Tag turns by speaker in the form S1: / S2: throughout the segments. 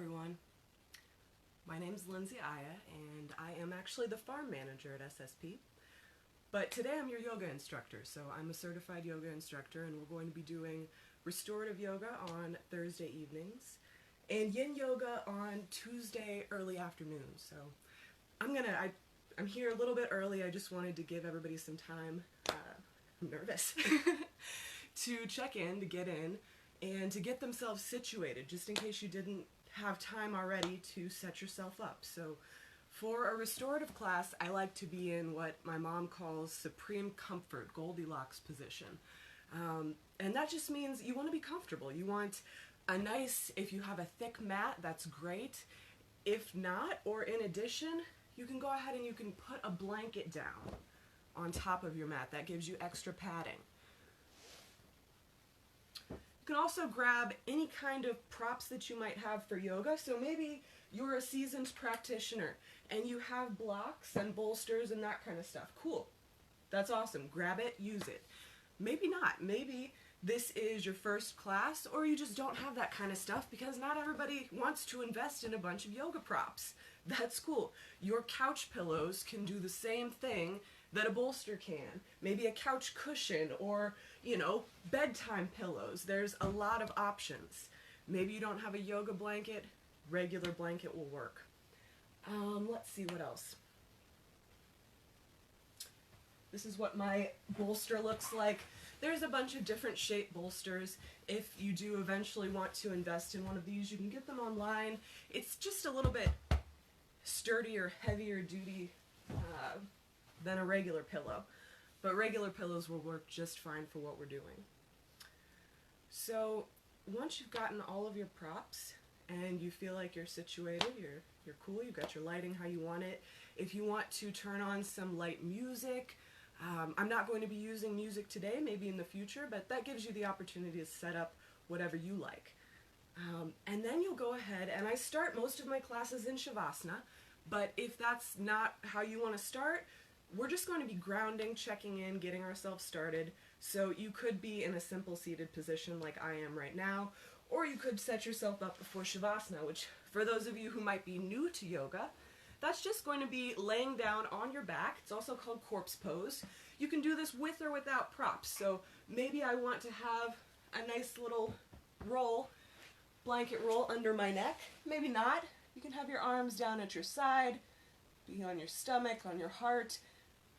S1: everyone. My name's Lindsay Aya, and I am actually the farm manager at SSP. But today I'm your yoga instructor, so I'm a certified yoga instructor, and we're going to be doing restorative yoga on Thursday evenings and yin yoga on Tuesday early afternoon. So I'm here a little bit early. I just wanted to give everybody some time. I'm nervous to check in, to get in, and to get themselves situated, just in case you didn't have time already to set yourself up. So for a restorative class, I like to be in what my mom calls supreme comfort, Goldilocks position. And that just means you want to be comfortable. You want a nice, if you have a thick mat, that's great. If not, or in addition, you can go ahead and you can put a blanket down on top of your mat. That gives you extra padding. You can also grab any kind of props that you might have for yoga. So maybe you're a seasoned practitioner and you have blocks and bolsters and that kind of stuff. Cool. That's awesome. Grab it, use it. Maybe not. Maybe this is your first class, or you just don't have that kind of stuff because not everybody wants to invest in a bunch of yoga props. That's cool. Your couch pillows can do the same thing that a bolster can. Maybe a couch cushion or, bedtime pillows. There's a lot of options. Maybe you don't have a yoga blanket, regular blanket will work. Let's see what else. This is what my bolster looks like. There's a bunch of different shape bolsters. If you do eventually want to invest in one of these, you can get them online. It's just a little bit sturdier, heavier duty than a regular pillow. But regular pillows will work just fine for what we're doing. So once you've gotten all of your props and you feel like you're situated, you're cool, you've got your lighting how you want it. If you want to turn on some light music, I'm not going to be using music today, maybe in the future, but that gives you the opportunity to set up whatever you like. And then you'll go ahead, and I start most of my classes in Shavasana, but if that's not how you want to start, we're just going to be grounding, checking in, getting ourselves started. So you could be in a simple seated position like I am right now, or you could set yourself up before Shavasana, which for those of you who might be new to yoga, that's just going to be laying down on your back. It's also called corpse pose. You can do this with or without props. So maybe I want to have a nice little roll, blanket roll under my neck. Maybe not. You can have your arms down at your side, be on your stomach, on your heart,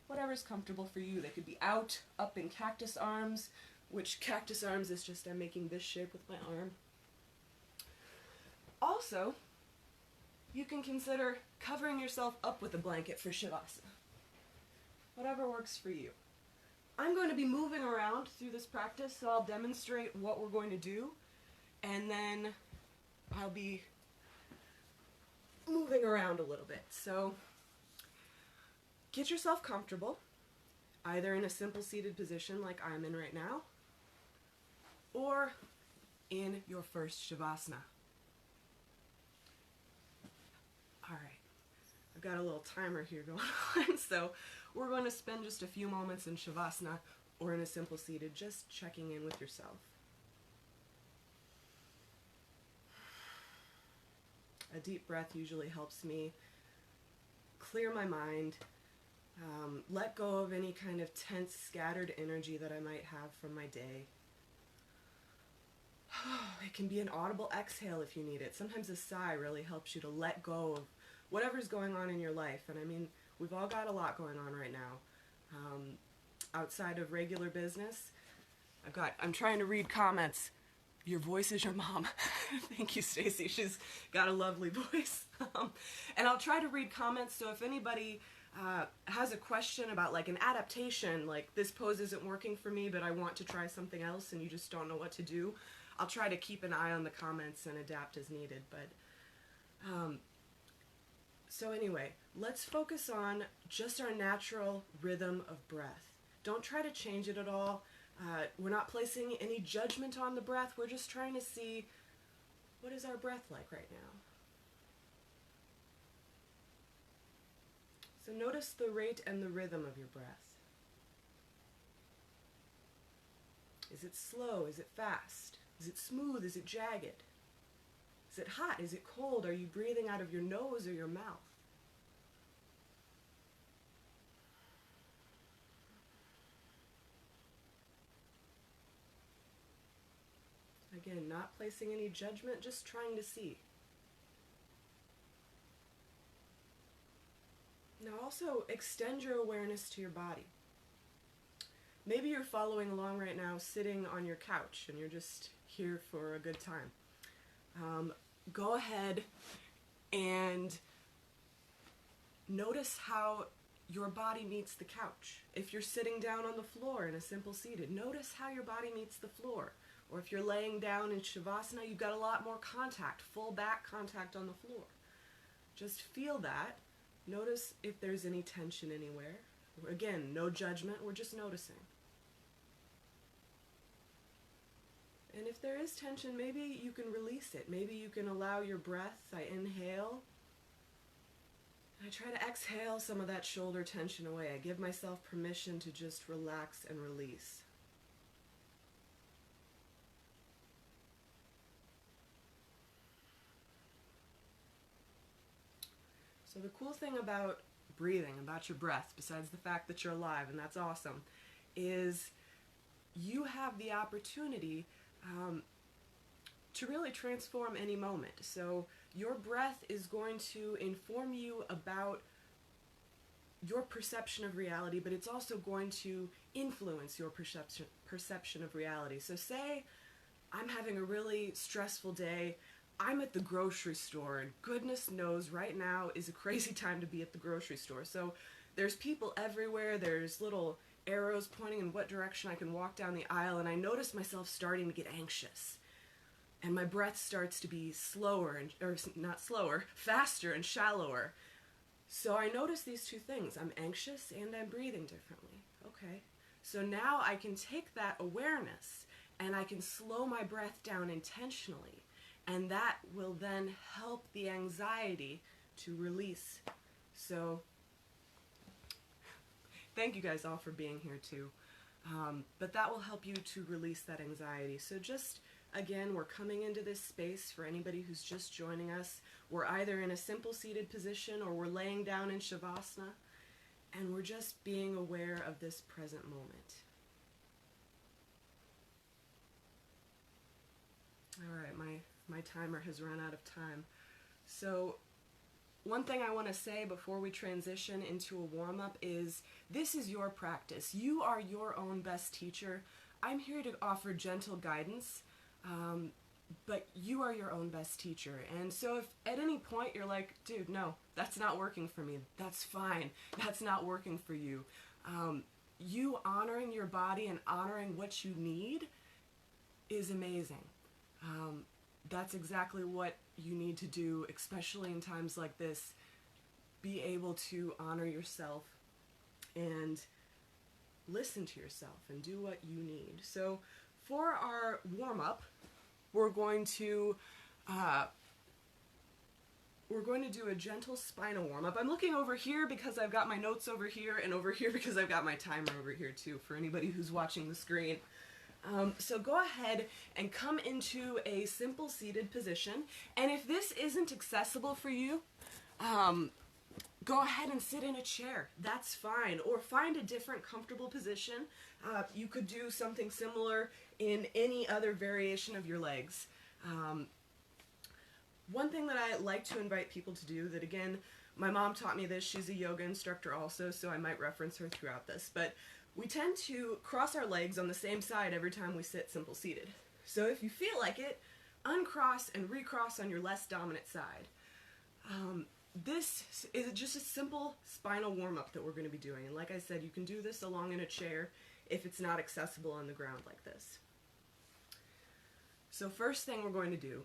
S1: whatever's comfortable for you. They could be out, up in cactus arms, which cactus arms is just I'm making this shape with my arm. Also, you can consider covering yourself up with a blanket for Shavasana. Whatever works for you. I'm going to be moving around through this practice, so I'll demonstrate what we're going to do, and then I'll be moving around a little bit. So get yourself comfortable, either in a simple seated position like I'm in right now, or in your first Shavasana. Alright, I've got a little timer here going on, so we're going to spend just a few moments in Shavasana or in a simple seated, just checking in with yourself. A deep breath usually helps me clear my mind, let go of any kind of tense, scattered energy that I might have from my day. It can be an audible exhale if you need it. Sometimes a sigh really helps you to let go of whatever's going on in your life. And I mean, we've all got a lot going on right now. Outside of regular business, I'm trying to read comments. Your voice is your mom. Thank you, Stacy. She's got a lovely voice. And I'll try to read comments, so if anybody has a question about like an adaptation, like this pose isn't working for me, but I want to try something else and you just don't know what to do, I'll try to keep an eye on the comments and adapt as needed. But so anyway, let's focus on just our natural rhythm of breath. Don't try to change it at all. We're not placing any judgment on the breath. We're just trying to see, what is our breath like right now? So notice the rate and the rhythm of your breath. Is it slow? Is it fast? Is it smooth? Is it jagged? Is it hot? Is it cold? Are you breathing out of your nose or your mouth? Again, not placing any judgment, just trying to see. Now also extend your awareness to your body. Maybe you're following along right now sitting on your couch and you're just here for a good time. Go ahead and notice how your body meets the couch. If you're sitting down on the floor in a simple seated, notice how your body meets the floor. Or if you're laying down in Shavasana, you've got a lot more contact, full back contact on the floor. Just feel that. Notice if there's any tension anywhere. Again, no judgment, we're just noticing. And if there is tension, maybe you can release it. Maybe you can allow your breath. I inhale. I try to exhale some of that shoulder tension away. I give myself permission to just relax and release. So the cool thing about breathing, about your breath, besides the fact that you're alive, and that's awesome, is you have the opportunity to really transform any moment. So your breath is going to inform you about your perception of reality, but it's also going to influence your perception of reality. So say I'm having a really stressful day. I'm at the grocery store, and goodness knows right now is a crazy time to be at the grocery store. So there's people everywhere, there's little arrows pointing in what direction I can walk down the aisle, and I notice myself starting to get anxious. And my breath starts to be slower, or not slower, faster and shallower. So I notice these two things. I'm anxious and I'm breathing differently. Okay. So now I can take that awareness and I can slow my breath down intentionally. And that will then help the anxiety to release. So thank you guys all for being here too. But that will help you to release that anxiety. So just, again, we're coming into this space for anybody who's just joining us. We're either in a simple seated position or we're laying down in Shavasana. And we're just being aware of this present moment. All right, my timer has run out of time. So one thing I want to say before we transition into a warm-up is this is your practice. You are your own best teacher. I'm here to offer gentle guidance, but you are your own best teacher. And so if at any point you're like, dude, no, that's not working for me, that's fine. That's not working for you. You honoring your body and honoring what you need is amazing. That's exactly what you need to do, especially in times like this. Be able to honor yourself and listen to yourself and do what you need. So for our warm-up, we're going to do a gentle spinal warm-up. I'm looking over here because I've got my notes over here, and over here because I've got my timer over here too, for anybody who's watching the screen. So go ahead and come into a simple seated position, and if this isn't accessible for you, go ahead and sit in a chair. That's fine, or find a different comfortable position. You could do something similar in any other variation of your legs. One thing that I like to invite people to do, that again, my mom taught me this, she's a yoga instructor also, so I might reference her throughout this, but we tend to cross our legs on the same side every time we sit simple seated. So if you feel like it, uncross and recross on your less dominant side. This is just a simple spinal warm-up that we're going to be doing. And like I said, you can do this along in a chair if it's not accessible on the ground like this. So first thing we're going to do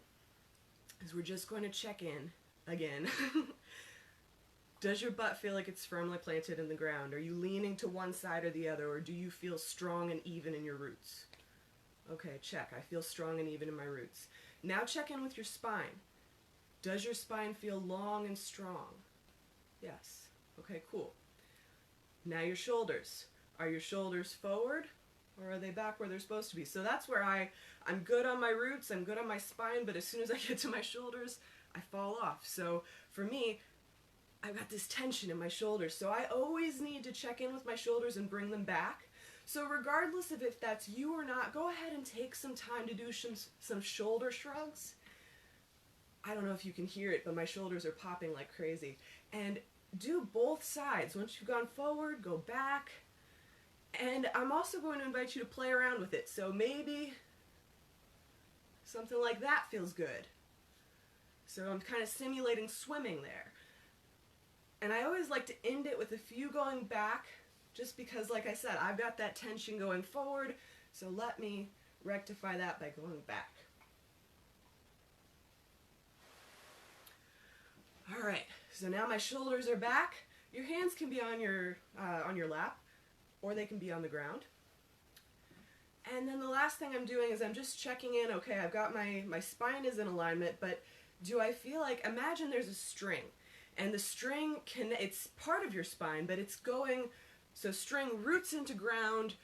S1: is we're just going to check in again. Does your butt feel like it's firmly planted in the ground? Are you leaning to one side or the other, or do you feel strong and even in your roots? Okay, check. I feel strong and even in my roots. Now check in with your spine. Does your spine feel long and strong? Yes. Okay, cool. Now your shoulders. Are your shoulders forward Or are they back where they're supposed to be? So that's where I'm good on my roots, I'm good on my spine, but as soon as I get to my shoulders, I fall off. So for me, I've got this tension in my shoulders, so I always need to check in with my shoulders and bring them back. So regardless of if that's you or not, go ahead and take some time to do some shoulder shrugs. I don't know if you can hear it, but my shoulders are popping like crazy. And do both sides. Once you've gone forward, go back. And I'm also going to invite you to play around with it. So maybe something like that feels good. So I'm kind of simulating swimming there. And I always like to end it with a few going back, just because, like I said, I've got that tension going forward. So let me rectify that by going back. All right, so now my shoulders are back. Your hands can be on your lap, or they can be on the ground. And then the last thing I'm doing is I'm just checking in. Okay, I've got my spine is in alignment, but do I feel like, imagine there's a string, and the string it's part of your spine, but it's going, so string roots into ground,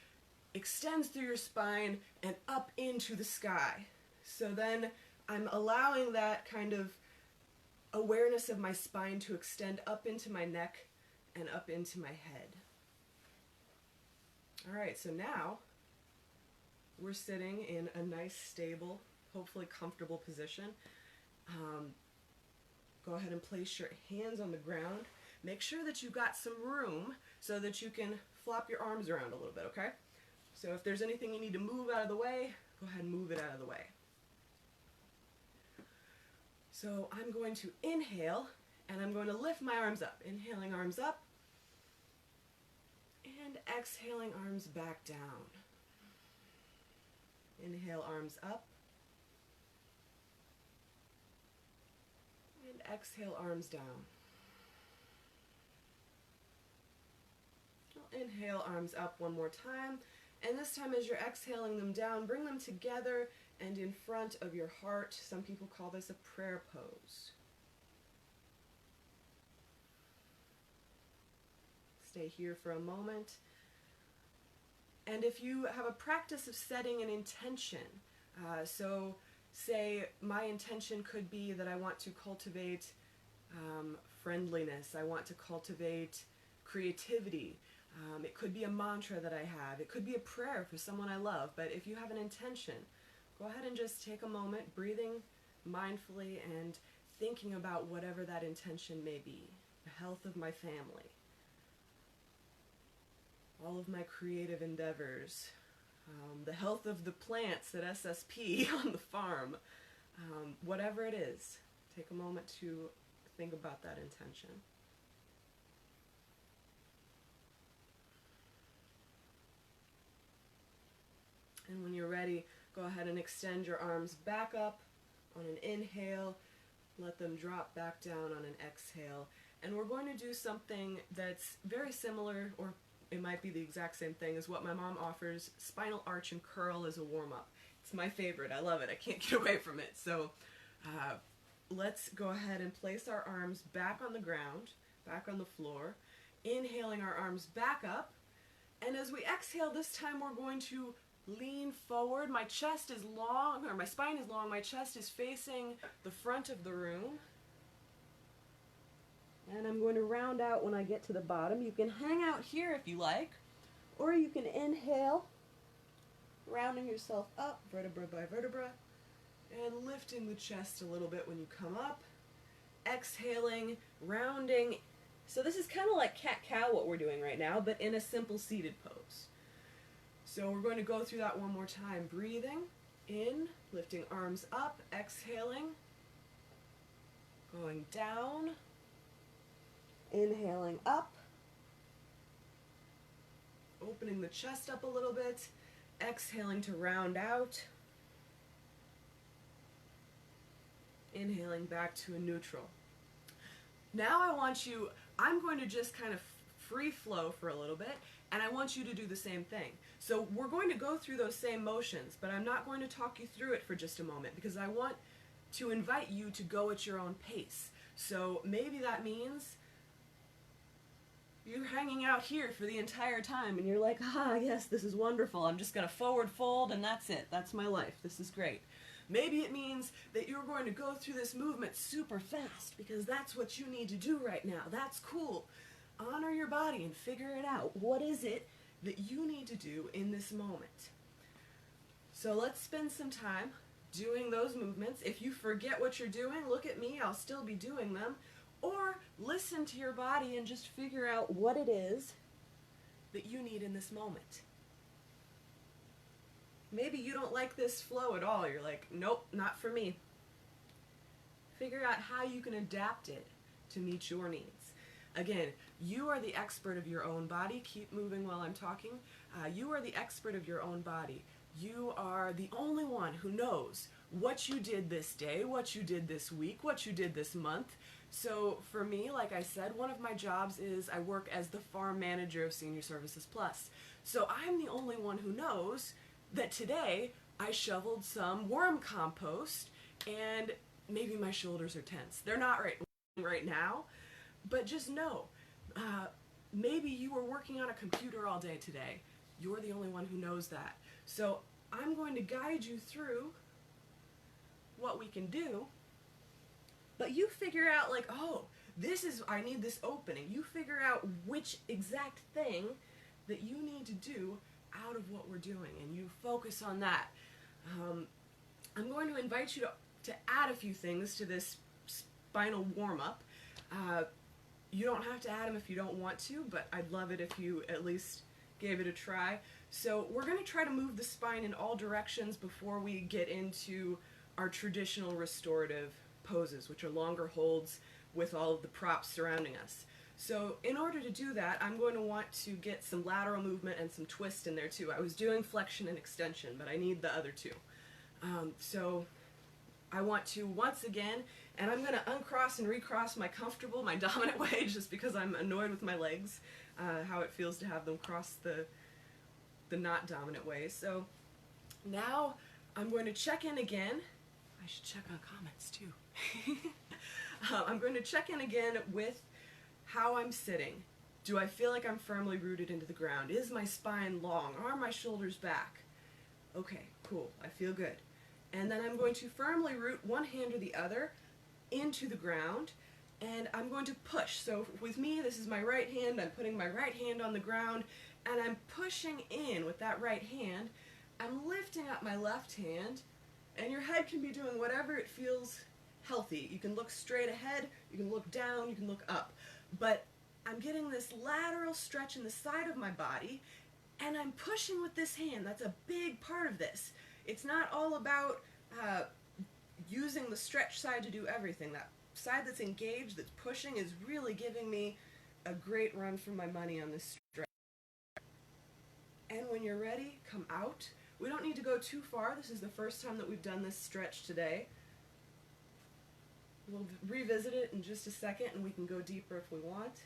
S1: extends through your spine, and up into the sky. So then I'm allowing that kind of awareness of my spine to extend up into my neck and up into my head. All right, so now we're sitting in a nice, stable, hopefully comfortable position. Go ahead and place your hands on the ground. Make sure that you've got some room so that you can flop your arms around a little bit, okay? So if there's anything you need to move out of the way, go ahead and move it out of the way. So I'm going to inhale, and I'm going to lift my arms up. Inhaling, arms up, and exhaling, arms back down. Inhale, arms up, and exhale, arms down. I'll inhale, arms up one more time, and this time as you're exhaling them down, bring them together and in front of your heart. Some people call this a prayer pose. Stay here for a moment. And if you have a practice of setting an intention, so say my intention could be that I want to cultivate friendliness, I want to cultivate creativity. It could be a mantra that I have. It could be a prayer for someone I love. But if you have an intention, go ahead and just take a moment, breathing mindfully and thinking about whatever that intention may be. The health of my family, all of my creative endeavors, the health of the plants at SSP on the farm, whatever it is, take a moment to think about that intention. And when you're ready, go ahead and extend your arms back up on an inhale, let them drop back down on an exhale. And we're going to do something that's very similar, or it might be the exact same thing as what my mom offers, spinal arch and curl as a warm-up. It's my favorite. I love it. I can't get away from it. So let's go ahead and place our arms back on the ground, back on the floor, inhaling our arms back up. And as we exhale, this time we're going to lean forward. My chest is long, or my spine is long. My chest is facing the front of the room. And I'm going to round out when I get to the bottom. You can hang out here if you like, or you can inhale, rounding yourself up, vertebra by vertebra, and lifting the chest a little bit when you come up. Exhaling, rounding. So this is kind of like cat-cow what we're doing right now, but in a simple seated pose. So we're going to go through that one more time. Breathing in, lifting arms up, exhaling, going down, inhaling up, opening the chest up a little bit, exhaling to round out, inhaling back to a neutral. Now I'm going to just kind of free flow for a little bit, and I want you to do the same thing. So we're going to go through those same motions, but I'm not going to talk you through it for just a moment because I want to invite you to go at your own pace. So maybe that means you're hanging out here for the entire time and you're like, ah, yes, this is wonderful. I'm just going to forward fold and that's it. That's my life. This is great. Maybe it means that you're going to go through this movement super fast because that's what you need to do right now. That's cool. Honor your body and figure it out. What is it that you need to do in this moment? So let's spend some time doing those movements. If you forget what you're doing, look at me. I'll still be doing them. Or listen to your body and just figure out what it is that you need in this moment. Maybe you don't like this flow at all. You're like, nope, not for me. Figure out how you can adapt it to meet your needs. Again, you are the expert of your own body. Keep moving while I'm talking. You are the expert of your own body. You are the only one who knows what you did this day, what you did this week, what you did this month. So for me, like I said, one of my jobs is I work as the farm manager of Senior Services Plus. So I'm the only one who knows that today I shoveled some worm compost and maybe my shoulders are tense. They're not right now, but just know, maybe you were working on a computer all day today. You're the only one who knows that. So I'm going to guide you through what we can do, but you figure out like, oh, I need this opening. You figure out which exact thing that you need to do out of what we're doing, and you focus on that. I'm going to invite you to add a few things to this spinal warm-up. You don't have to add them if you don't want to, but I'd love it if you at least gave it a try. So we're going to try to move the spine in all directions before we get into our traditional restorative poses, which are longer holds with all of the props surrounding us. So in order to do that, I'm going to want to get some lateral movement and some twist in there too. I was doing flexion and extension, but I need the other two. So I want to once again, and I'm going to uncross and recross my dominant way, just because I'm annoyed with my legs, how it feels to have them cross the not dominant way. So now I'm going to check in again. I should check on comments too. I'm going to check in again with how I'm sitting. Do I feel like I'm firmly rooted into the ground? Is my spine long? Are my shoulders back? Okay, cool. I feel good. And then I'm going to firmly root one hand or the other into the ground, and I'm going to push. So with me, this is my right hand. I'm putting my right hand on the ground, and I'm pushing in with that right hand. I'm lifting up my left hand, and your head can be doing whatever it feels healthy. You can look straight ahead, you can look down, you can look up. But I'm getting this lateral stretch in the side of my body, and I'm pushing with this hand. That's a big part of this. It's not all about using the stretch side to do everything. That side that's engaged, that's pushing, is really giving me a great run for my money on this stretch. And when you're ready, come out. We don't need to go too far. This is the first time that we've done this stretch today. We'll revisit it in just a second, and we can go deeper if we want.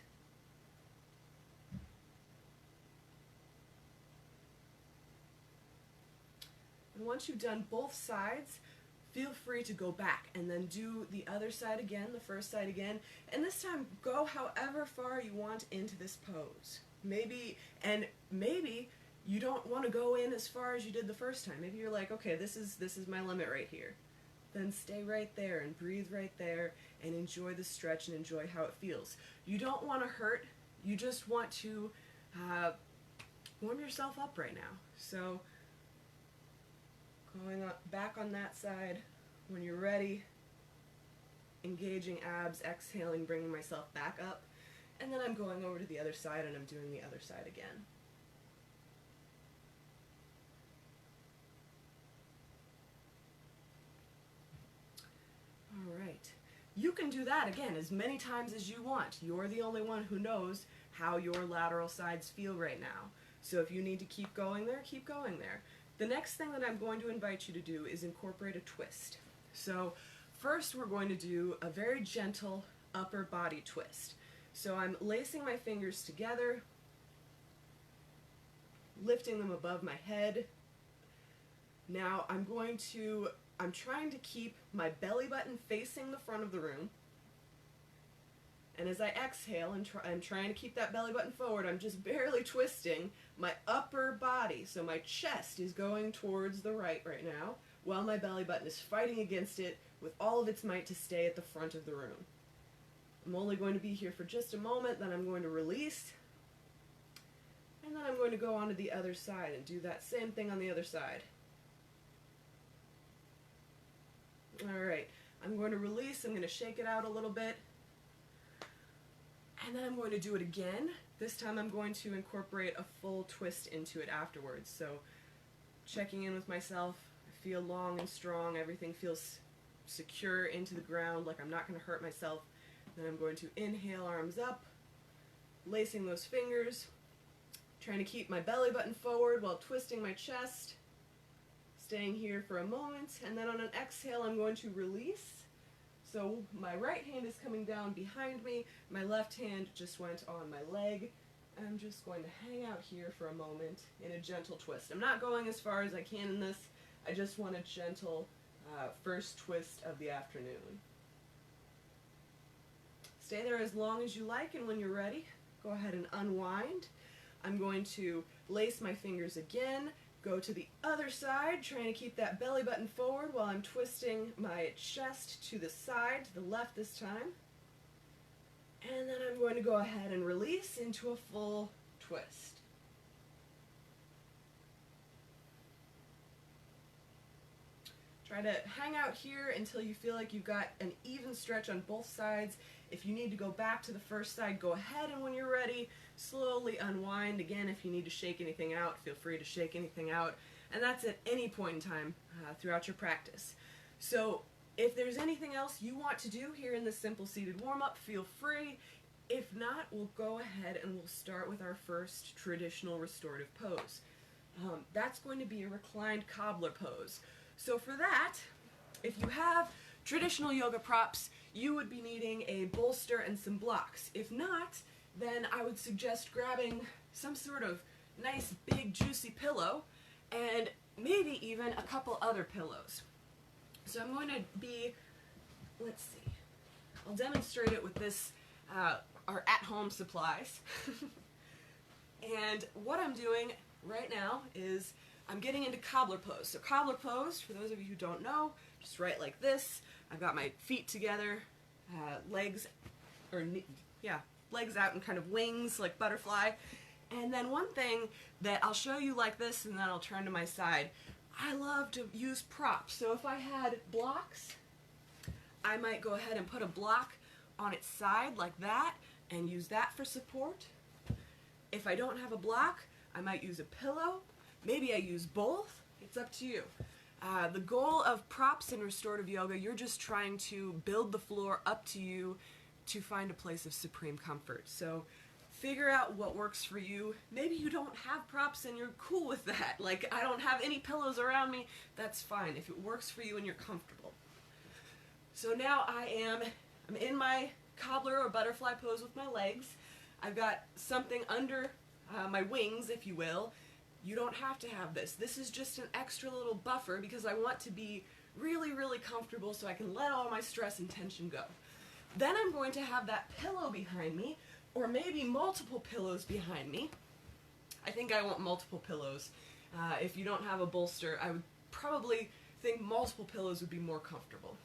S1: And once you've done both sides, feel free to go back and then do the other side again, the first side again, and this time go however far you want into this pose. Maybe you don't want to go in as far as you did the first time. Maybe you're like, okay, this is my limit right here. Then stay right there and breathe right there and enjoy the stretch and enjoy how it feels. You don't want to hurt, you just want to warm yourself up right now. So going back on that side, when you're ready, engaging abs, exhaling, bringing myself back up, and then I'm going over to the other side and I'm doing the other side again. Alright, you can do that again as many times as you want. You're the only one who knows how your lateral sides feel right now. So if you need to keep going there, keep going there. The next thing that I'm going to invite you to do is incorporate a twist. So first we're going to do a very gentle upper body twist. So I'm lacing my fingers together, lifting them above my head. Now I'm trying to keep my belly button facing the front of the room, And as I exhale and I'm trying to keep that belly button forward, I'm just barely twisting my upper body. So my chest is going towards the right now, while my belly button is fighting against it with all of its might to stay at the front of the room. I'm only going to be here for just a moment, then I'm going to release, and then I'm going to go on to the other side and do that same thing on the other side. Alright, I'm going to release, I'm going to shake it out a little bit, and then I'm going to do it again. This time I'm going to incorporate a full twist into it afterwards. So checking in with myself, I feel long and strong, everything feels secure into the ground, like I'm not going to hurt myself. Then I'm going to inhale, arms up, lacing those fingers, trying to keep my belly button forward while twisting my chest, staying here for a moment, and then on an exhale I'm going to release. So my right hand is coming down behind me, my left hand just went on my leg. I'm just going to hang out here for a moment in a gentle twist. I'm not going as far as I can in this, I just want a gentle first twist of the afternoon. Stay there as long as you like, and when you're ready, go ahead and unwind. I'm going to lace my fingers again, go to the other side, trying to keep that belly button forward while I'm twisting my chest to the side, to the left this time. And then I'm going to go ahead and release into a full twist. Try to hang out here until you feel like you've got an even stretch on both sides. If you need to go back to the first side, go ahead, and when you're ready, slowly unwind. Again, if you need to shake anything out, feel free to shake anything out. And that's at any point in time throughout your practice. So if there's anything else you want to do here in this simple seated warm-up, feel free. If not, we'll go ahead and we'll start with our first traditional restorative pose. That's going to be a reclined cobbler pose. So for that, if you have traditional yoga props, you would be needing a bolster and some blocks. If not, then I would suggest grabbing some sort of nice big juicy pillow and maybe even a couple other pillows. So I'm going to be, let's see, I'll demonstrate it with this, our at-home supplies. And what I'm doing right now is I'm getting into cobbler pose. So cobbler pose, for those of you who don't know, just right like this. I've got my feet together, legs out and kind of wings like butterfly. And then one thing that I'll show you like this, and then I'll turn to my side. I love to use props. So if I had blocks, I might go ahead and put a block on its side like that and use that for support. If I don't have a block, I might use a pillow. Maybe I use both. It's up to you. The goal of props in restorative yoga, you're just trying to build the floor up to you to find a place of supreme comfort. So figure out what works for you. Maybe you don't have props and you're cool with that. Like, I don't have any pillows around me. That's fine if it works for you and you're comfortable. So now I'm in my cobbler or butterfly pose with my legs. I've got something under my wings, if you will. You don't have to have this. This is just an extra little buffer because I want to be really, really comfortable so I can let all my stress and tension go. Then I'm going to have that pillow behind me, or maybe multiple pillows behind me. I think I want multiple pillows. If you don't have a bolster, I would probably think multiple pillows would be more comfortable.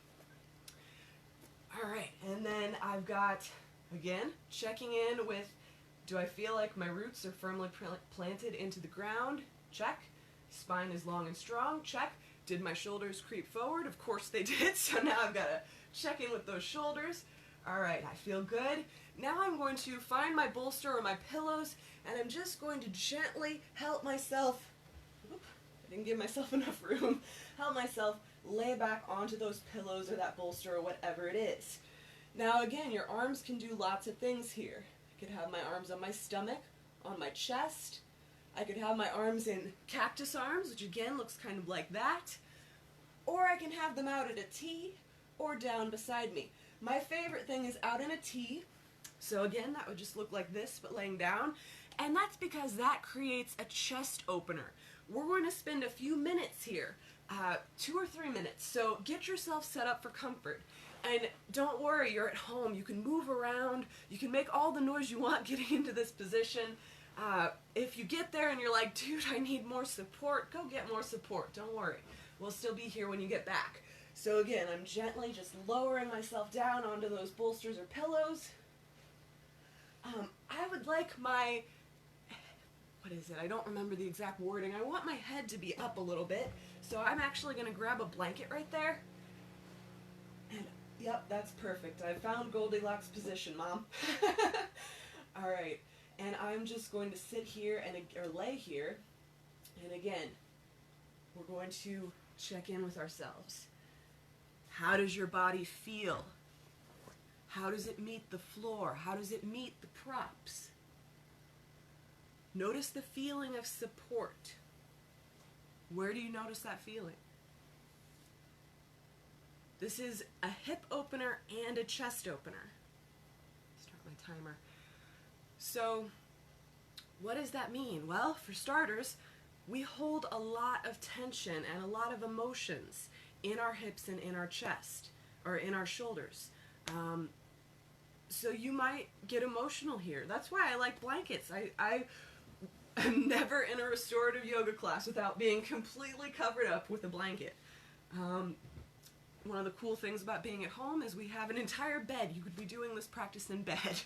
S1: Alright, and then I've got, again, checking in with, do I feel like my roots are firmly planted into the ground? Check. Spine is long and strong? Check. Did my shoulders creep forward? Of course they did, so now I've got to check in with those shoulders. Alright, I feel good. Now I'm going to find my bolster or my pillows, and I'm just going to gently help myself, I didn't give myself enough room, help myself lay back onto those pillows or that bolster or whatever it is. Now again, your arms can do lots of things here. I could have my arms on my stomach, on my chest. I could have my arms in cactus arms, which again looks kind of like that. Or I can have them out at a T or down beside me. My favorite thing is out in a T. So again, that would just look like this, but laying down. And that's because that creates a chest opener. We're going to spend a few minutes here 2 or 3 minutes. So get yourself set up for comfort. And don't worry, you're at home. You can move around. You can make all the noise you want getting into this position. If you get there and you're like, dude, I need more support, go get more support. Don't worry. We'll still be here when you get back. So again, I'm gently just lowering myself down onto those bolsters or pillows. I would like my, what is it? I don't remember the exact wording. I want my head to be up a little bit. So I'm actually going to grab a blanket right there. And yep, that's perfect. I found Goldilocks position, Mom. All right. And I'm just going to sit here or lay here. And again, we're going to check in with ourselves. How does your body feel? How does it meet the floor? How does it meet the props? Notice the feeling of support. Where do you notice that feeling? This is a hip opener and a chest opener. Start my timer. So, what does that mean? Well, for starters, we hold a lot of tension and a lot of emotions in our hips and in our chest, or in our shoulders. So you might get emotional here. That's why I like blankets. I am never in a restorative yoga class without being completely covered up with a blanket. One of the cool things about being at home is we have an entire bed. You could be doing this practice in bed.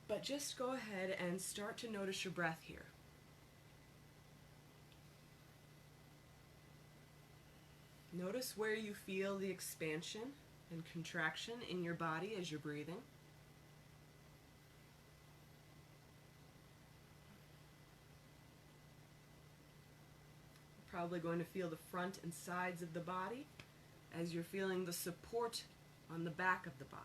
S1: But just go ahead and start to notice your breath here. Notice where you feel the expansion and contraction in your body as you're breathing. You're probably going to feel the front and sides of the body as you're feeling the support on the back of the body.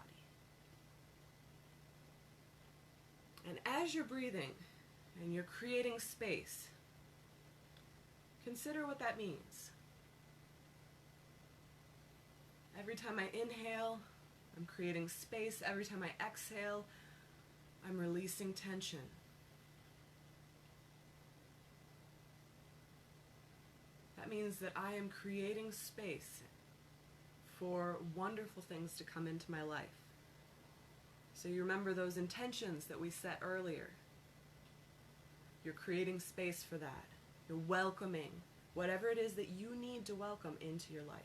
S1: And as you're breathing and you're creating space, consider what that means. Every time I inhale, I'm creating space. Every time I exhale, I'm releasing tension. That means that I am creating space for wonderful things to come into my life. So you remember those intentions that we set earlier. You're creating space for that. You're welcoming whatever it is that you need to welcome into your life.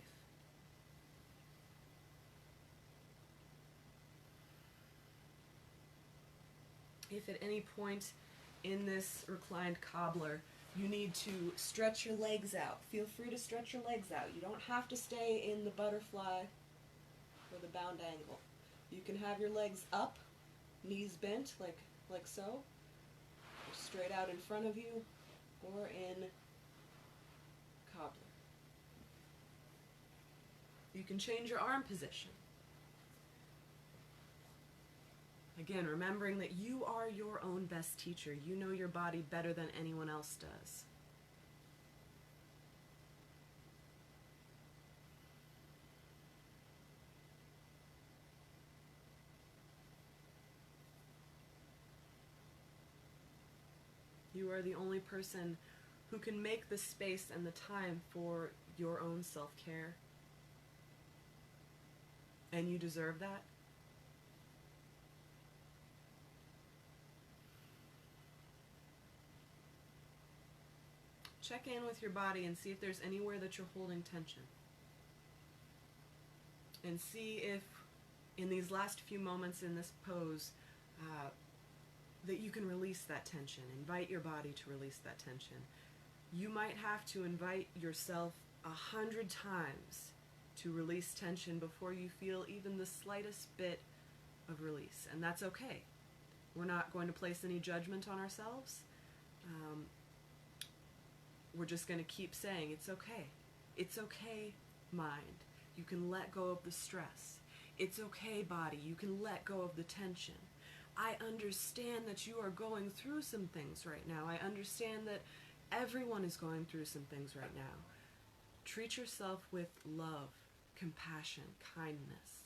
S1: If at any point in this reclined cobbler you need to stretch your legs out, feel free to stretch your legs out. You don't have to stay in the butterfly or the bound angle. You can have your legs up, knees bent like so, straight out in front of you, or in cobbler. You can change your arm position. Again, remembering that you are your own best teacher. You know your body better than anyone else does. You are the only person who can make the space and the time for your own self-care. And you deserve that. Check in with your body and see if there's anywhere that you're holding tension. And see if in these last few moments in this pose that you can release that tension. Invite your body to release that tension. You might have to invite yourself 100 times to release tension before you feel even the slightest bit of release. And that's okay. We're not going to place any judgment on ourselves. We're just going to keep saying, it's okay. It's okay, mind. You can let go of the stress. It's okay, body. You can let go of the tension. I understand that you are going through some things right now. I understand that everyone is going through some things right now. Treat yourself with love, compassion, kindness.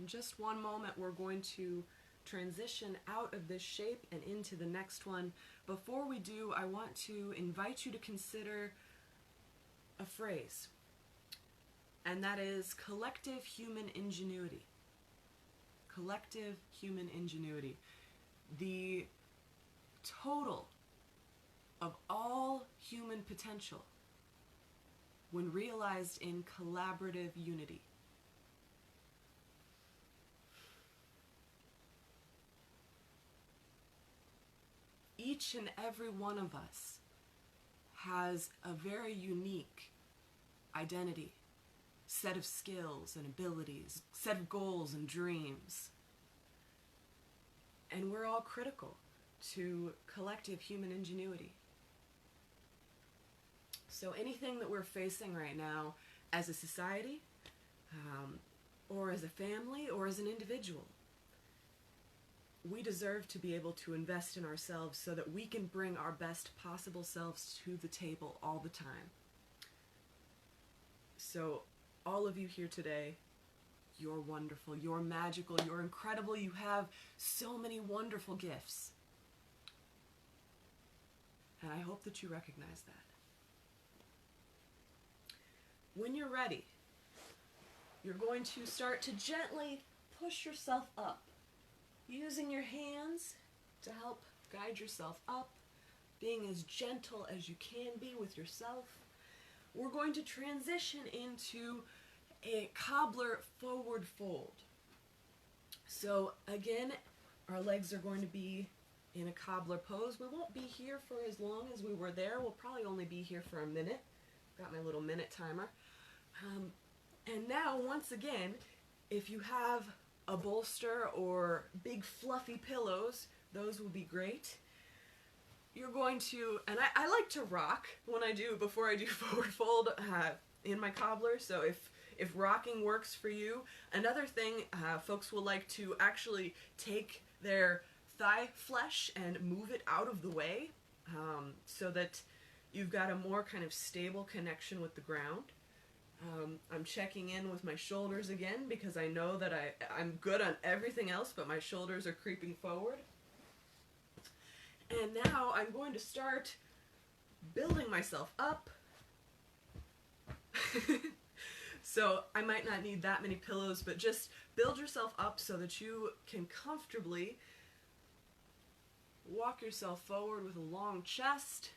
S1: In just one moment, we're going to transition out of this shape and into the next one. Before we do, I want to invite you to consider a phrase, and that is collective human ingenuity. Collective human ingenuity. The total of all human potential when realized in collaborative unity. Each and every one of us has a very unique identity, set of skills and abilities, set of goals and dreams. And we're all critical to collective human ingenuity. So anything that we're facing right now as a society, or as a family, or as an individual, we deserve to be able to invest in ourselves so that we can bring our best possible selves to the table all the time. So all of you here today, you're wonderful, you're magical, you're incredible, you have so many wonderful gifts. And I hope that you recognize that. When you're ready, you're going to start to gently push yourself up, using your hands to help guide yourself up, being as gentle as you can be with yourself. We're going to transition into a cobbler forward fold. So again, our legs are going to be in a cobbler pose. We won't be here for as long as we were there. We'll probably only be here for a minute. Got my little minute timer. And now, once again, if you have a bolster or big fluffy pillows, those will be great. You're going to, and I like to rock before I do forward fold in my cobbler, so if rocking works for you. Another thing, folks will like to actually take their thigh flesh and move it out of the way, so that you've got a more kind of stable connection with the ground. I'm checking in with my shoulders again because I know that I'm good on everything else, but my shoulders are creeping forward. And now I'm going to start building myself up. So I might not need that many pillows, but just build yourself up so that you can comfortably walk yourself forward with a long chest.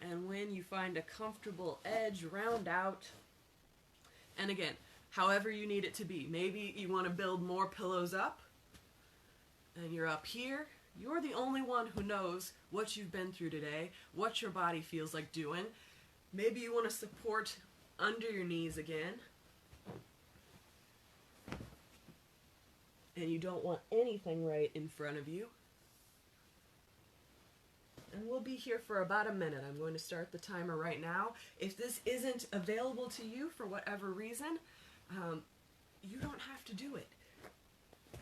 S1: And when you find a comfortable edge, round out. And again, however you need it to be. Maybe you want to build more pillows up, and you're up here. You're the only one who knows what you've been through today, what your body feels like doing. Maybe you want to support under your knees again. And you don't want anything right in front of you. And we'll be here for about a minute. I'm going to start the timer right now. If this isn't available to you for whatever reason, you don't have to do it.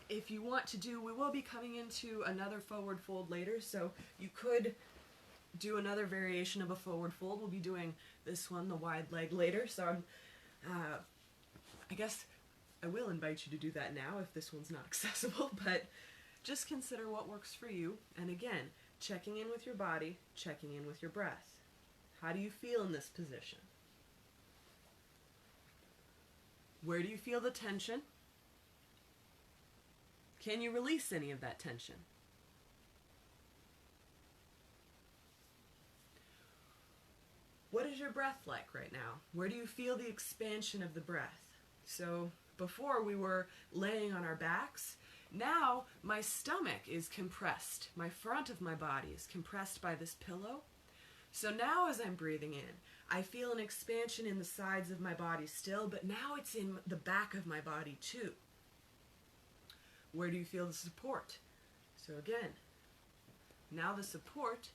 S1: If you want to we will be coming into another forward fold later, so you could do another variation of a forward fold. We'll be doing this one, the wide leg, later, so I guess I will invite you to do that now if this one's not accessible, but just consider what works for you. And again, checking in with your body, checking in with your breath. How do you feel in this position? Where do you feel the tension? Can you release any of that tension? What is your breath like right now? Where do you feel the expansion of the breath? So before we were laying on our backs. Now my stomach is compressed. My front of my body is compressed by this pillow. So now as I'm breathing in, I feel an expansion in the sides of my body still, but now it's in the back of my body too. Where do you feel the support? So again, now the support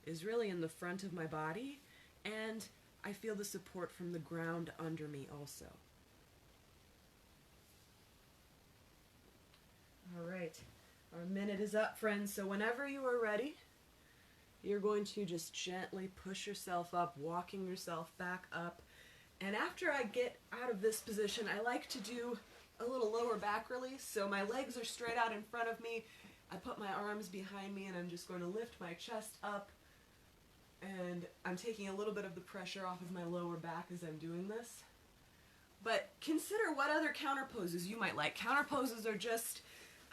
S1: is really in the front of my body, and I feel the support from the ground under me also. All right, our minute is up, friends, so whenever you are ready, you're going to just gently push yourself up, walking yourself back up. And after I get out of this position, I like to do a little lower back release. So my legs are straight out in front of me. I put my arms behind me and I'm just going to lift my chest up, and I'm taking a little bit of the pressure off of my lower back as I'm doing this. But consider what other counter poses you might like. Counter poses are just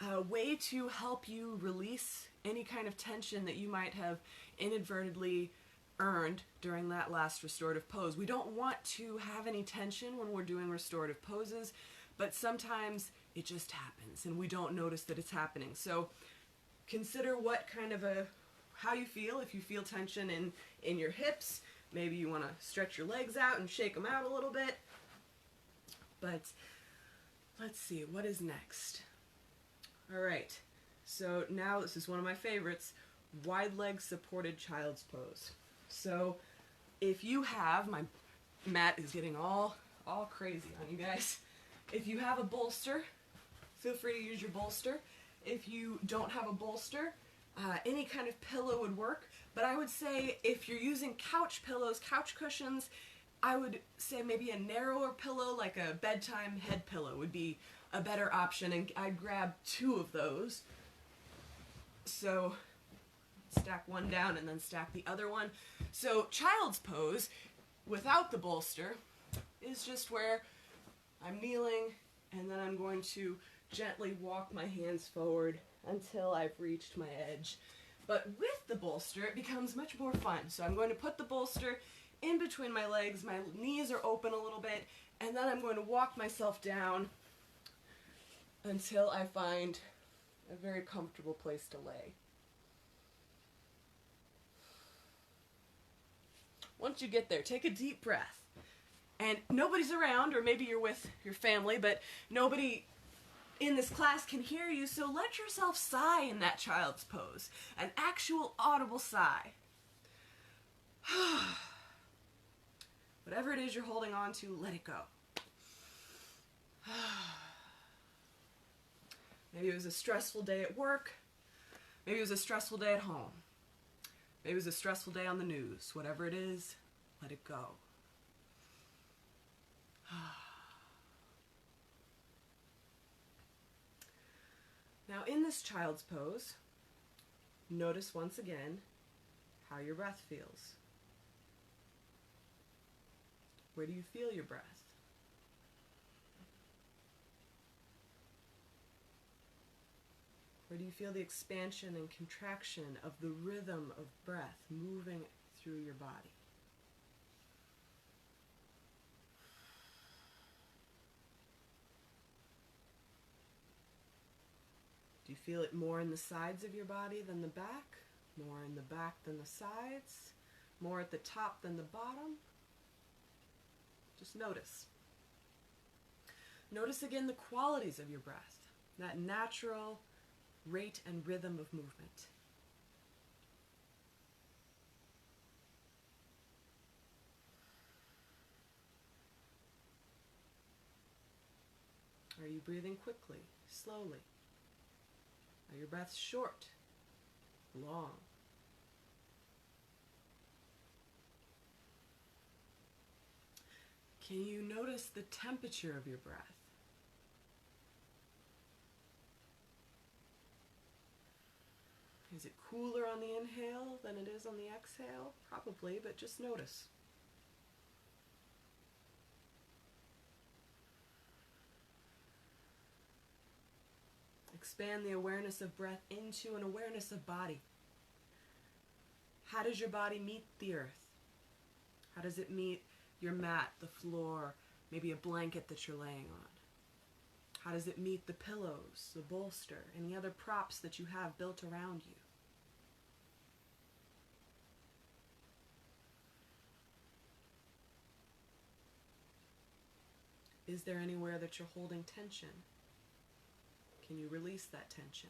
S1: a way to help you release any kind of tension that you might have inadvertently earned during that last restorative pose. We don't want to have any tension when we're doing restorative poses, but sometimes it just happens and we don't notice that it's happening. So consider what kind of how you feel. If you feel tension in your hips, maybe you want to stretch your legs out and shake them out a little bit. But let's see, what is next? All right, so now this is one of my favorites, wide leg supported child's pose. So if you have, my mat is getting all crazy on you guys. If you have a bolster, feel free to use your bolster. If you don't have a bolster, any kind of pillow would work. But I would say if you're using couch pillows, couch cushions, I would say maybe a narrower pillow, like a bedtime head pillow, would be a better option. And I'd grab 2 of those. So stack one down and then stack the other one. So child's pose without the bolster is just where I'm kneeling and then I'm going to gently walk my hands forward until I've reached my edge. But with the bolster it becomes much more fun. So I'm going to put the bolster in between my legs, my knees are open a little bit, and then I'm going to walk myself down until I find a very comfortable place to lay. Once you get there, take a deep breath. And nobody's around, or maybe you're with your family, but nobody in this class can hear you, so let yourself sigh in that child's pose. An actual audible sigh. Whatever it is you're holding on to, let it go. Maybe it was a stressful day at work. Maybe it was a stressful day at home. Maybe it was a stressful day on the news. Whatever it is, let it go. Now in this child's pose, notice once again how your breath feels. Where do you feel your breath? Where do you feel the expansion and contraction of the rhythm of breath moving through your body? Do you feel it more in the sides of your body than the back? More in the back than the sides? More at the top than the bottom? Just notice. Notice again the qualities of your breath, that natural rate and rhythm of movement. Are you breathing quickly, slowly? Are your breaths short, long? Can you notice the temperature of your breath? Is it cooler on the inhale than it is on the exhale? Probably, but just notice. Expand the awareness of breath into an awareness of body. How does your body meet the earth? How does it meet your mat, the floor, maybe a blanket that you're laying on? How does it meet the pillows, the bolster, any other props that you have built around you? Is there anywhere that you're holding tension? Can you release that tension?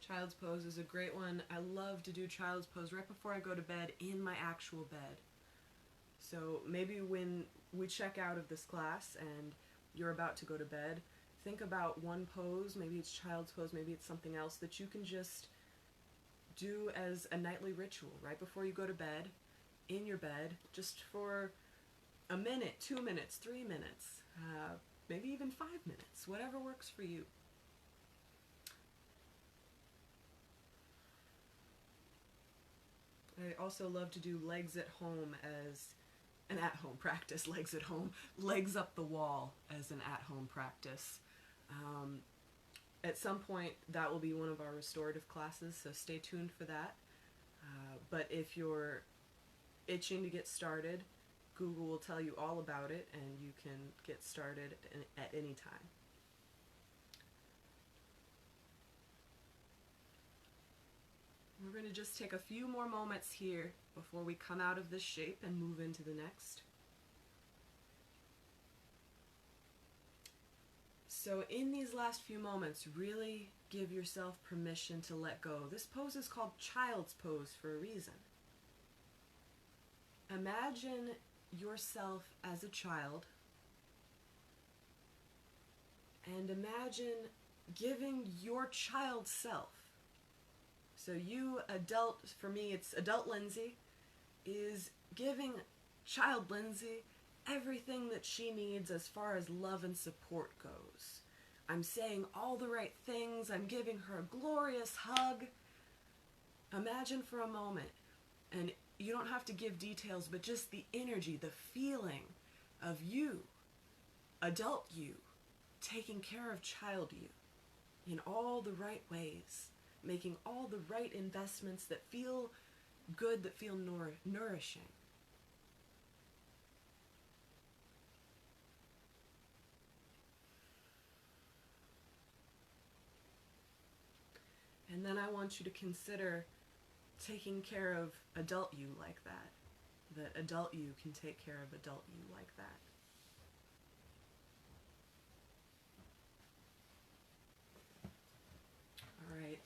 S1: Child's pose is a great one. I love to do child's pose right before I go to bed in my actual bed. So maybe when we check out of this class and you're about to go to bed, think about one pose, maybe it's child's pose, maybe it's something else that you can just do as a nightly ritual right before you go to bed, in your bed, just for a minute, 2 minutes, 3 minutes, maybe even 5 minutes, whatever works for you. I also love to do legs at home as an at-home practice, legs at home, legs up the wall as an at-home practice. At some point, that will be one of our restorative classes, so stay tuned for that. But if you're itching to get started, Google will tell you all about it, and you can get started at any time. We're going to just take a few more moments here before we come out of this shape and move into the next. So in these last few moments, really give yourself permission to let go. This pose is called child's pose for a reason. Imagine yourself as a child, and imagine giving your child self. So you, adult, for me it's adult Lindsay, is giving child Lindsay everything that she needs as far as love and support goes. I'm saying all the right things, I'm giving her a glorious hug. Imagine for a moment, and you don't have to give details, but just the energy, the feeling of you, adult you, taking care of child you in all the right ways, making all the right investments that feel good, that feel nourishing. And then I want you to consider taking care of adult you like that. That adult you can take care of adult you like that. Alright,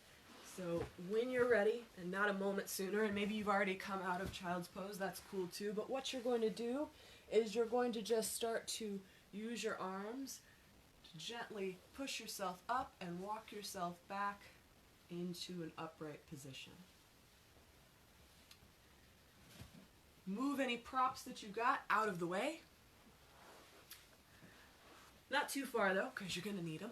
S1: so when you're ready, and not a moment sooner, and maybe you've already come out of child's pose, that's cool too, but what you're going to do is you're going to just start to use your arms to gently push yourself up and walk yourself back into an upright position. Move any props that you've got out of the way. Not too far though, because you're going to need them.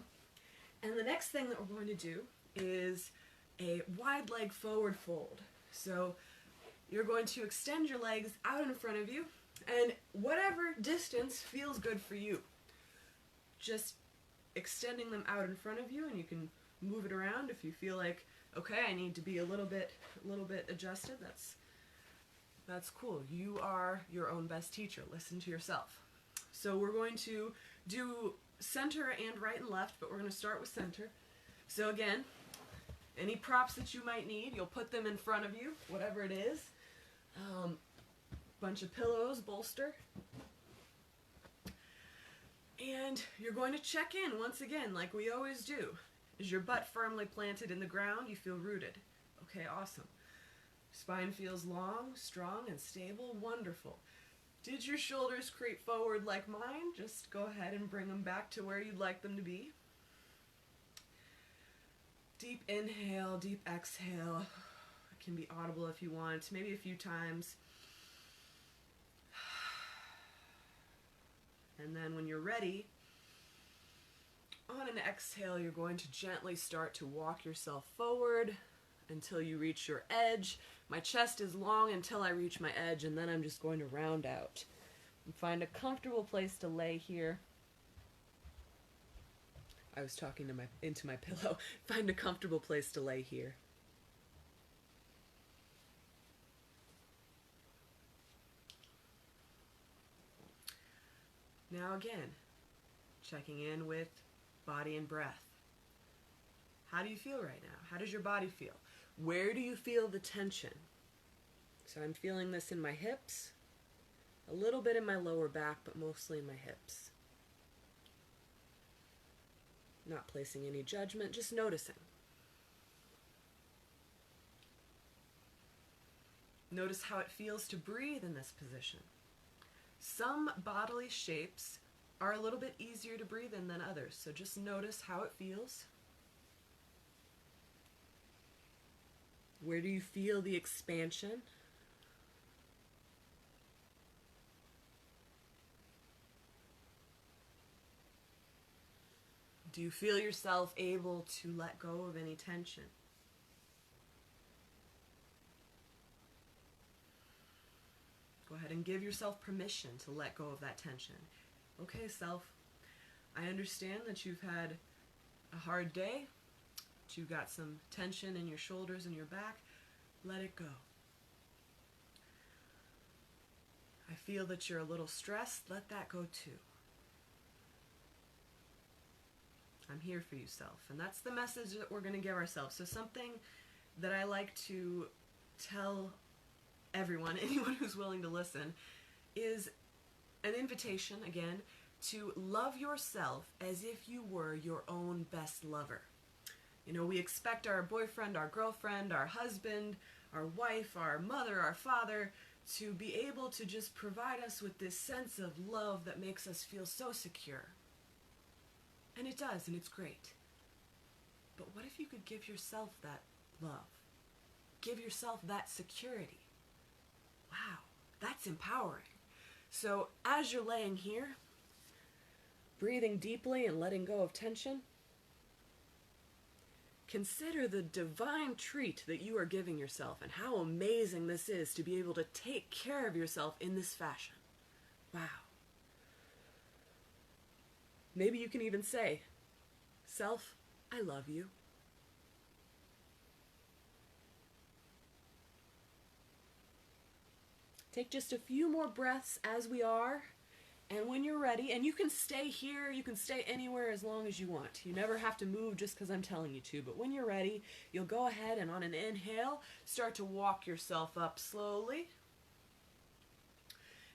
S1: And the next thing that we're going to do is a wide leg forward fold. So you're going to extend your legs out in front of you, and whatever distance feels good for you. Just extending them out in front of you, and you can move it around if you feel like, okay, I need to be a little bit adjusted. That's cool. You are your own best teacher. Listen to yourself. So we're going to do center and right and left, but we're going to start with center. So again, any props that you might need, you'll put them in front of you, whatever it is. Bunch of pillows, bolster. And you're going to check in once again, like we always do. Is your butt firmly planted in the ground? You feel rooted. Okay, awesome. Spine feels long, strong, and stable. Wonderful. Did your shoulders creep forward like mine? Just go ahead and bring them back to where you'd like them to be. Deep inhale, deep exhale. It can be audible if you want, maybe a few times. And then when you're ready, on an exhale, you're going to gently start to walk yourself forward until you reach your edge. My chest is long until I reach my edge, and then I'm just going to round out. And find a comfortable place to lay here. I was talking into my pillow. Find a comfortable place to lay here. Now again, checking in with body and breath. How do you feel right now? How does your body feel? Where do you feel the tension? So I'm feeling this in my hips, a little bit in my lower back, but mostly in my hips. Not placing any judgment, just noticing. Notice how it feels to breathe in this position. Some bodily shapes are a little bit easier to breathe in than others, so just notice how it feels. Where do you feel the expansion? Do you feel yourself able to let go of any tension? Go ahead and give yourself permission to let go of that tension. Okay, self, I understand that you've had a hard day, that you've got some tension in your shoulders and your back. Let it go. I feel that you're a little stressed. Let that go too. I'm here for you, self. And that's the message that we're going to give ourselves. So something that I like to tell everyone, anyone who's willing to listen, is an invitation, again, to love yourself as if you were your own best lover. You know, we expect our boyfriend, our girlfriend, our husband, our wife, our mother, our father to be able to just provide us with this sense of love that makes us feel so secure. And it does, and it's great. But what if you could give yourself that love? Give yourself that security. Wow, that's empowering. So as you're laying here, breathing deeply and letting go of tension, consider the divine treat that you are giving yourself and how amazing this is to be able to take care of yourself in this fashion. Wow. Maybe you can even say, self, I love you. Take just a few more breaths as we are, and when you're ready, and you can stay here, you can stay anywhere as long as you want. You never have to move just because I'm telling you to, but when you're ready, you'll go ahead and on an inhale, start to walk yourself up slowly.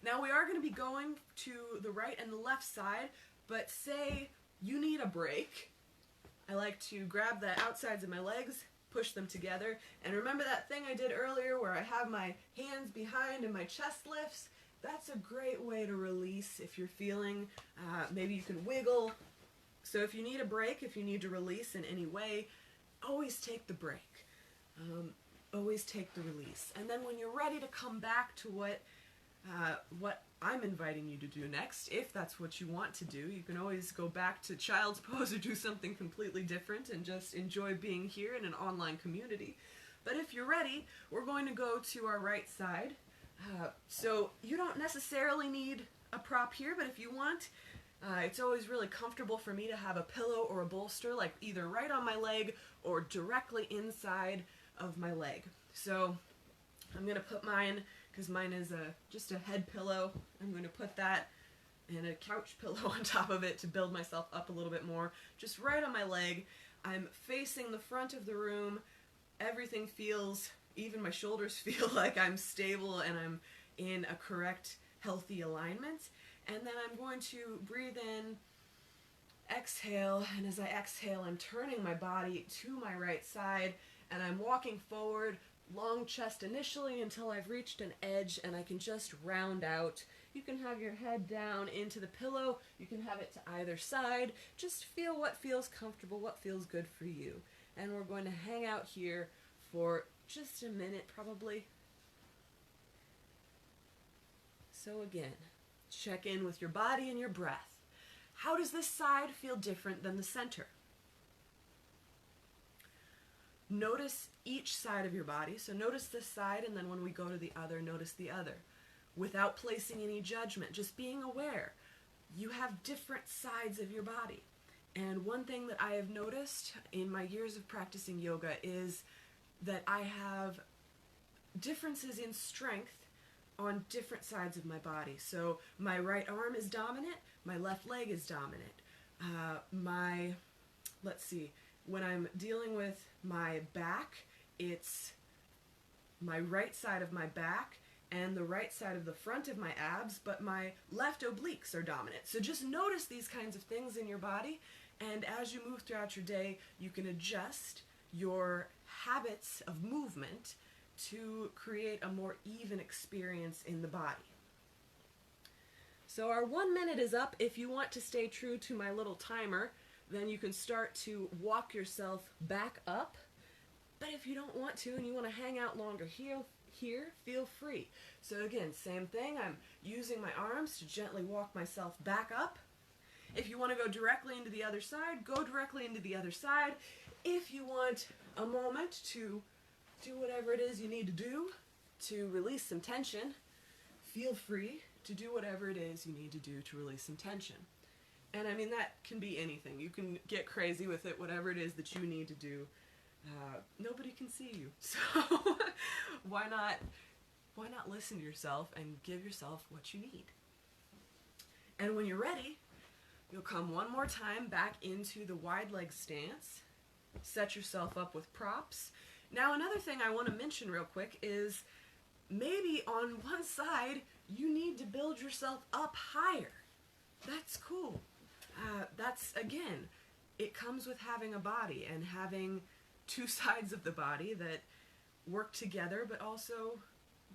S1: Now we are going to be going to the right and the left side, but say you need a break. I like to grab the outsides of my legs, push them together, and remember that thing I did earlier where I have my hands behind and my chest lifts? That's a great way to release if you're feeling, maybe you can wiggle. So if you need a break, if you need to release in any way, always take the break. Always take the release. And then when you're ready to come back to what I'm inviting you to do next, if that's what you want to do, you can always go back to child's pose or do something completely different and just enjoy being here in an online community. But if you're ready, we're going to go to our right side. So you don't necessarily need a prop here, but if you want, it's always really comfortable for me to have a pillow or a bolster, like either right on my leg or directly inside of my leg. So I'm going to put mine, because mine is just a head pillow, I'm going to put that and a couch pillow on top of it to build myself up a little bit more, just right on my leg. I'm facing the front of the room. Everything feels, even my shoulders feel like I'm stable and I'm in a correct, healthy alignment. And then I'm going to breathe in, exhale, and as I exhale, I'm turning my body to my right side, and I'm walking forward, long chest initially until I've reached an edge and I can just round out. You can have your head down into the pillow, you can have it to either side. Just feel what feels comfortable, what feels good for you. And we're going to hang out here for just a minute probably. So again, check in with your body and your breath. How does this side feel different than the center? Notice each side of your body. So notice this side, and then when we go to the other, notice the other. Without placing any judgment, just being aware. You have different sides of your body. And one thing that I have noticed in my years of practicing yoga is that I have differences in strength on different sides of my body. So my right arm is dominant, my left leg is dominant. When I'm dealing with my back, it's my right side of my back and the right side of the front of my abs, but my left obliques are dominant. So just notice these kinds of things in your body, and as you move throughout your day, you can adjust your habits of movement to create a more even experience in the body. So our 1 minute is up. If you want to stay true to my little timer, then you can start to walk yourself back up. But if you don't want to and you want to hang out longer here, feel free. So again, same thing. I'm using my arms to gently walk myself back up. If you want to go directly into the other side, go directly into the other side. If you want a moment to do whatever it is you need to do to release some tension, feel free to do whatever it is you need to do to release some tension. And I mean, that can be anything. You can get crazy with it, whatever it is that you need to do. Nobody can see you, so why not listen to yourself and give yourself what you need? And when you're ready, you'll come one more time back into the wide leg stance. Set yourself up with props. Now, another thing I want to mention real quick is maybe on one side you need to build yourself up higher. That's cool. That's, again, it comes with having a body and having two sides of the body that work together but also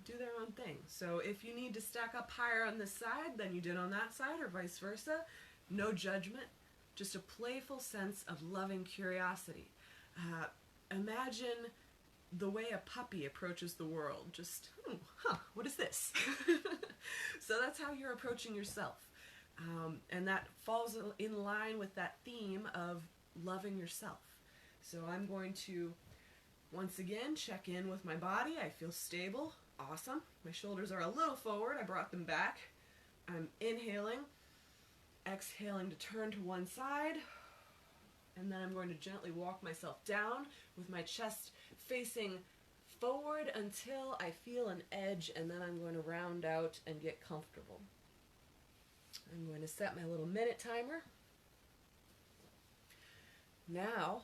S1: do their own thing. So if you need to stack up higher on this side than you did on that side or vice versa, no judgment, just a playful sense of loving curiosity. Imagine the way a puppy approaches the world. Just, what is this? So that's how you're approaching yourself. And that falls in line with that theme of loving yourself. So I'm going to, once again, check in with my body. I feel stable. Awesome. My shoulders are a little forward. I brought them back. I'm inhaling, exhaling to turn to one side. And then I'm going to gently walk myself down with my chest facing forward until I feel an edge, and then I'm going to round out and get comfortable. I'm going to set my little minute timer. Now,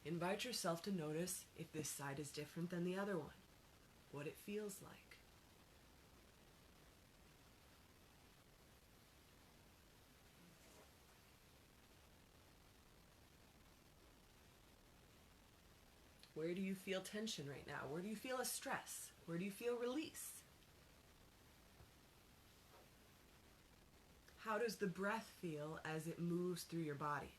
S1: invite yourself to notice if this side is different than the other one, what it feels like. Where do you feel tension right now? Where do you feel a stress? Where do you feel release? How does the breath feel as it moves through your body?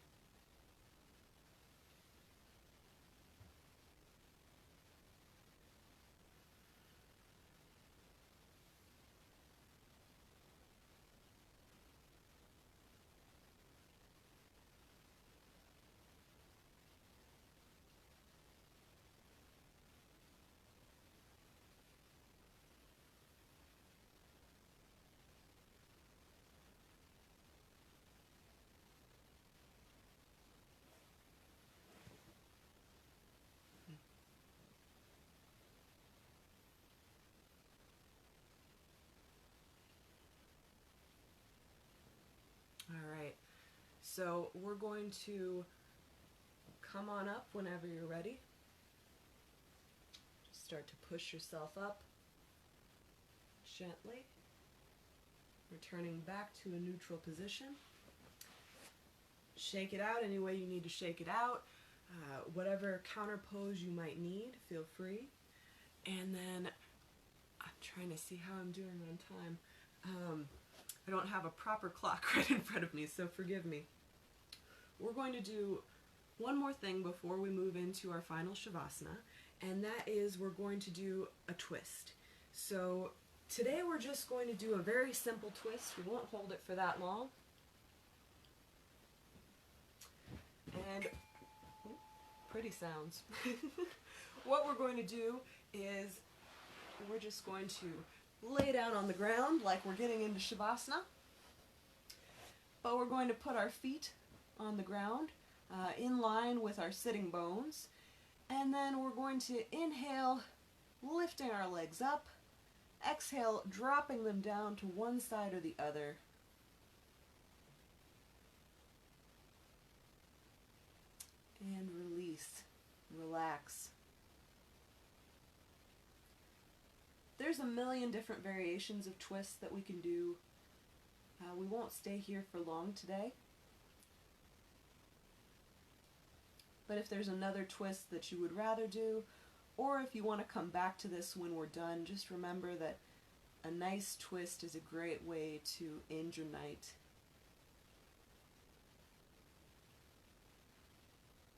S1: All right, so we're going to come on up whenever you're ready. Just start to push yourself up gently, returning back to a neutral position. Shake it out any way you need to shake it out. Whatever counter pose you might need, feel free. And then I'm trying to see how I'm doing on time. I don't have a proper clock right in front of me, so forgive me. We're going to do one more thing before we move into our final Shavasana, and that is we're going to do a twist. So today we're just going to do a very simple twist. We won't hold it for that long. And pretty sounds. What we're going to do is we're just going to lay down on the ground like we're getting into Shavasana. But we're going to put our feet on the ground in line with our sitting bones. And then we're going to inhale, lifting our legs up. Exhale, dropping them down to one side or the other. And release, relax. There's a million different variations of twists that we can do. We won't stay here for long today. But if there's another twist that you would rather do, or if you want to come back to this when we're done, just remember that a nice twist is a great way to end your night.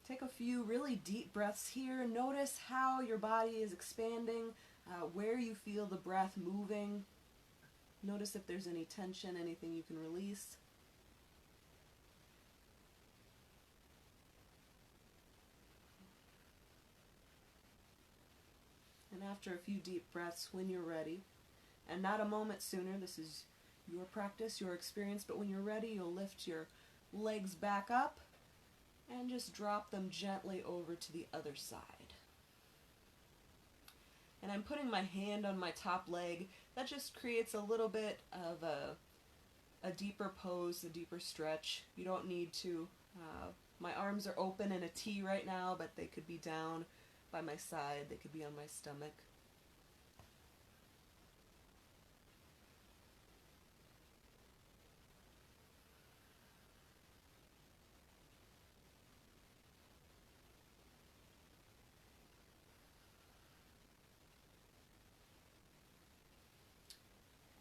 S1: Take a few really deep breaths here. Notice how your body is expanding, where you feel the breath moving. Notice if there's any tension, anything you can release. And after a few deep breaths, when you're ready, and not a moment sooner, this is your practice, your experience, but when you're ready, you'll lift your legs back up and just drop them gently over to the other side. And I'm putting my hand on my top leg. That just creates a little bit of a deeper pose, a deeper stretch. You don't need to. My arms are open in a T right now, but they could be down by my side. They could be on my stomach.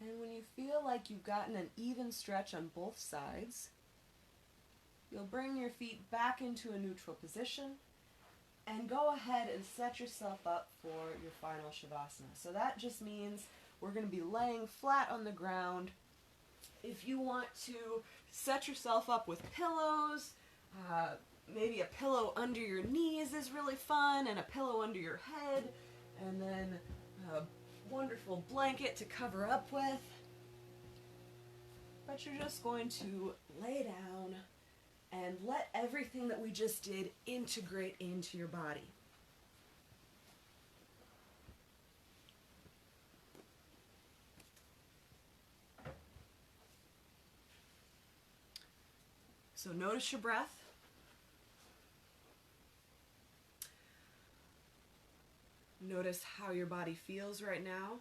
S1: And when you feel like you've gotten an even stretch on both sides, you'll bring your feet back into a neutral position and go ahead and set yourself up for your final Shavasana. So that just means we're going to be laying flat on the ground. If you want to set yourself up with pillows, maybe a pillow under your knees is really fun, and a pillow under your head, and then a wonderful blanket to cover up with. But you're just going to lay down and let everything that we just did integrate into your body. So notice your breath. Notice how your body feels right now,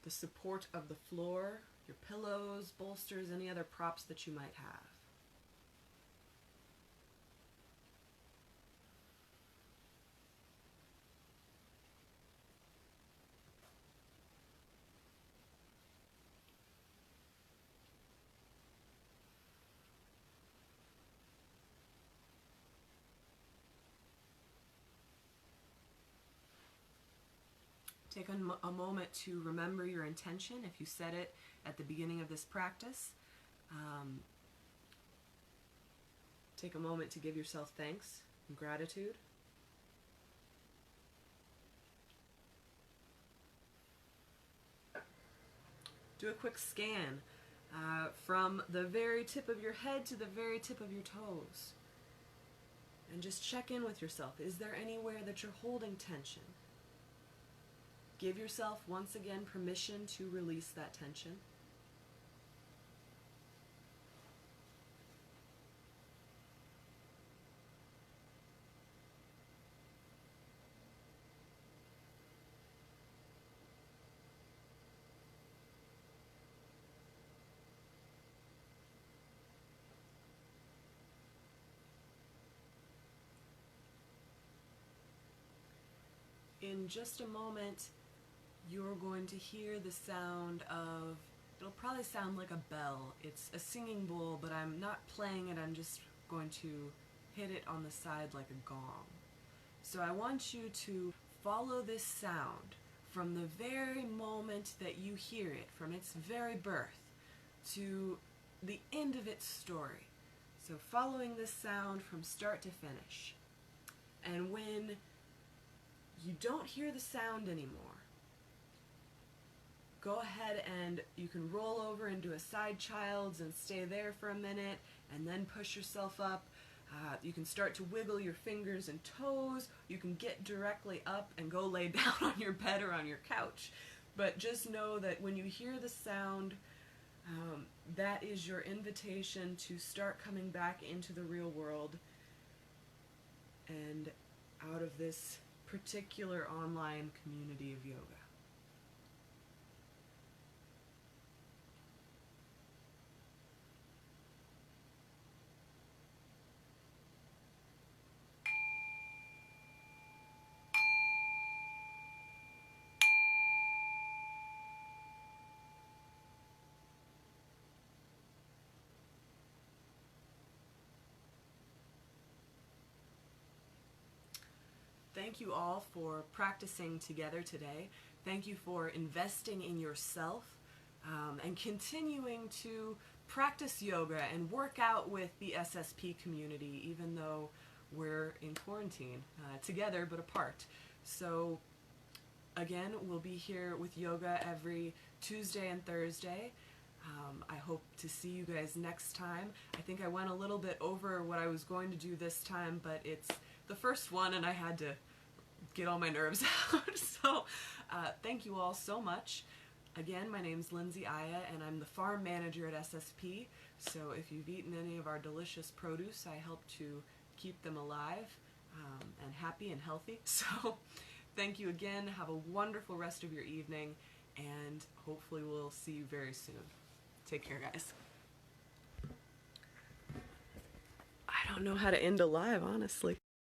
S1: the support of the floor, your pillows, bolsters, any other props that you might have. Take a moment to remember your intention if you set it at the beginning of this practice. Take a moment to give yourself thanks and gratitude. Do a quick scan from the very tip of your head to the very tip of your toes. And just check in with yourself. Is there anywhere that you're holding tension? Give yourself, once again, permission to release that tension. In just a moment, you're going to hear the sound of, it'll probably sound like a bell. It's a singing bowl, but I'm not playing it, I'm just going to hit it on the side like a gong. So I want you to follow this sound from the very moment that you hear it, from its very birth to the end of its story. So following this sound from start to finish. And when you don't hear the sound anymore, go ahead and you can roll over and do a side child's and stay there for a minute and then push yourself up. You can start to wiggle your fingers and toes. You can get directly up and go lay down on your bed or on your couch. But just know that when you hear the sound, that is your invitation to start coming back into the real world and out of this particular online community of yoga. thank you all for practicing together today. Thank you for investing in yourself and continuing to practice yoga and work out with the SSP community, even though we're in quarantine together but apart. So again, we'll be here with yoga every Tuesday and Thursday. I hope to see you guys next time. I think I went a little bit over what I was going to do this time, but it's the first one and I had to get all my nerves out. So thank you all so much. Again, my name's Lindsay Aya and I'm the farm manager at SSP. So if you've eaten any of our delicious produce, I help to keep them alive and happy and healthy. So thank you again. Have a wonderful rest of your evening and hopefully we'll see you very soon. Take care, guys. I don't know how to end a live, honestly.